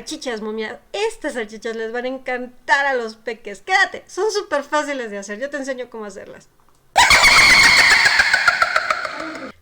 salchichas, momia. Estas salchichas les van a encantar a los peques. Quédate, son súper fáciles de hacer. Yo te enseño cómo hacerlas.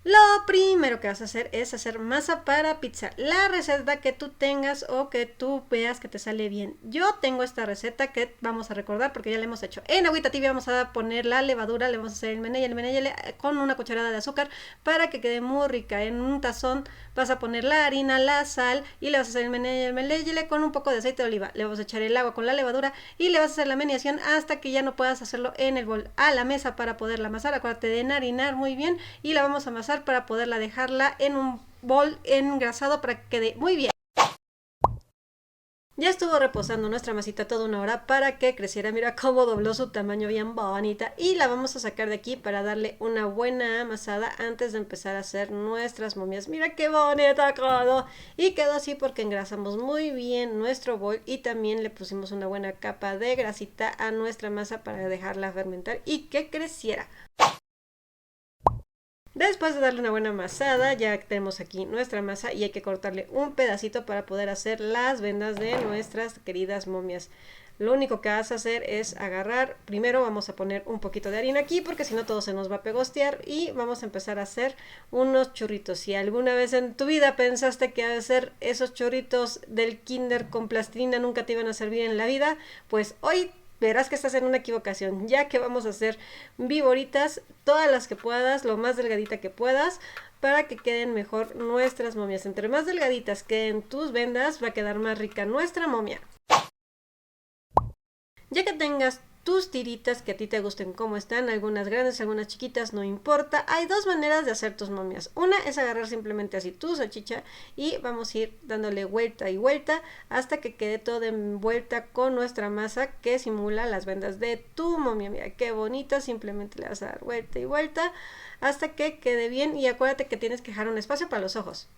Lo primero que vas a hacer es hacer masa para pizza. La receta que tú tengas o que tú veas que te sale bien. Yo tengo esta receta que vamos a recordar porque ya la hemos hecho. En agüita tibia vamos a poner la levadura, le vamos a hacer el menelle con una cucharada de azúcar para que quede muy rica. En un tazón vas a poner la harina, la sal y le vas a hacer el menelle con un poco de aceite de oliva. Le vas a echar el agua con la levadura y le vas a hacer la meneación hasta que ya no puedas hacerlo en el bol. A la mesa para poderla amasar. Acuérdate de enharinar muy bien y la vamos a amasar para poderla dejarla en un bol engrasado para que quede muy bien. Ya estuvo reposando nuestra masita toda una hora para que creciera. Mira cómo dobló su tamaño bien bonita. Y la vamos a sacar de aquí para darle una buena amasada antes de empezar a hacer nuestras momias. Mira qué bonita quedó. Y quedó así porque engrasamos muy bien nuestro bol y también le pusimos una buena capa de grasita a nuestra masa para dejarla fermentar y que creciera. Después de darle una buena amasada, ya tenemos aquí nuestra masa y hay que cortarle un pedacito para poder hacer las vendas de nuestras queridas momias. Lo único que vas a hacer es agarrar, primero vamos a poner un poquito de harina aquí porque si no todo se nos va a pegostear y vamos a empezar a hacer unos churritos. Si alguna vez en tu vida pensaste que hacer esos churritos del kinder con plastilina nunca te iban a servir en la vida, pues hoy verás que estás en una equivocación, ya que vamos a hacer viboritas, todas las que puedas, lo más delgadita que puedas, para que queden mejor nuestras momias. Entre más delgaditas queden tus vendas, va a quedar más rica nuestra momia. Ya que tengas tus tiritas que a ti te gusten como están, algunas grandes, algunas chiquitas, no importa. Hay dos maneras de hacer tus momias. Una es agarrar simplemente así tu salchicha y vamos a ir dándole vuelta y vuelta hasta que quede toda envuelta con nuestra masa que simula las vendas de tu momia. Mira qué bonita, simplemente le vas a dar vuelta y vuelta hasta que quede bien y acuérdate que tienes que dejar un espacio para los ojos.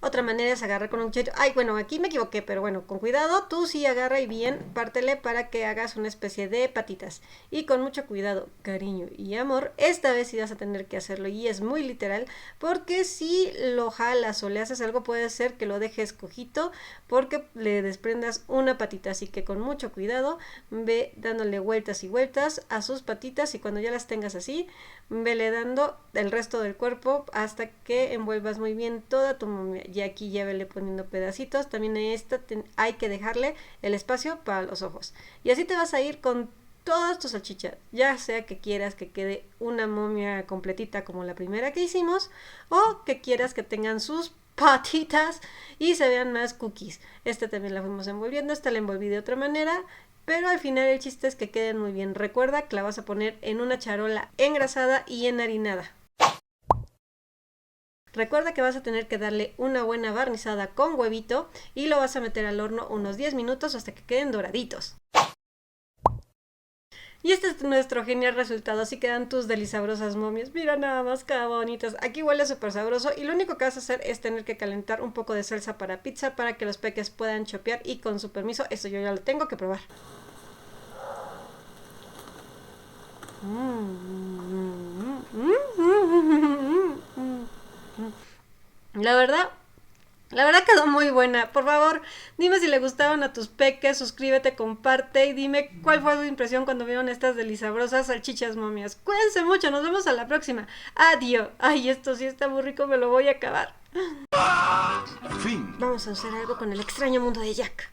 Otra manera es agarrar con un cuchillo. Ay, bueno, aquí me equivoqué, pero bueno, con cuidado, tú sí agarra y bien, pártele para que hagas una especie de patitas. Y con mucho cuidado, cariño y amor, esta vez sí vas a tener que hacerlo y es muy literal, porque si lo jalas o le haces algo puede ser que lo dejes cojito porque le desprendas una patita. Así que con mucho cuidado, ve dándole vueltas y vueltas a sus patitas y cuando ya las tengas así, vele dando el resto del cuerpo hasta que envuelvas muy bien toda tu momia. Y aquí ya vele poniendo pedacitos. También a esta hay que dejarle el espacio para los ojos. Y así te vas a ir con todas tus salchichas. Ya sea que quieras que quede una momia completita como la primera que hicimos. O que quieras que tengan sus patitas y se vean más cookies. Esta también la fuimos envolviendo. Esta la envolví de otra manera. Pero al final el chiste es que queden muy bien. Recuerda que la vas a poner en una charola engrasada y enharinada. Recuerda que vas a tener que darle una buena barnizada con huevito y lo vas a meter al horno unos 10 minutos hasta que queden doraditos. Y este es nuestro genial resultado, así quedan tus delisabrosas momias. Mira nada más qué bonitas. Aquí huele súper sabroso y lo único que vas a hacer es tener que calentar un poco de salsa para pizza para que los peques puedan chopear y con su permiso, esto yo ya lo tengo que probar. La verdad quedó muy buena. Por favor, dime si le gustaron a tus peques, suscríbete, comparte y dime cuál fue tu impresión cuando vieron estas delisabrosas salchichas momias. Cuídense mucho, nos vemos a la próxima. Adiós. Ay, esto sí está muy rico, me lo voy a acabar. Fin. Vamos a hacer algo con el extraño mundo de Jack.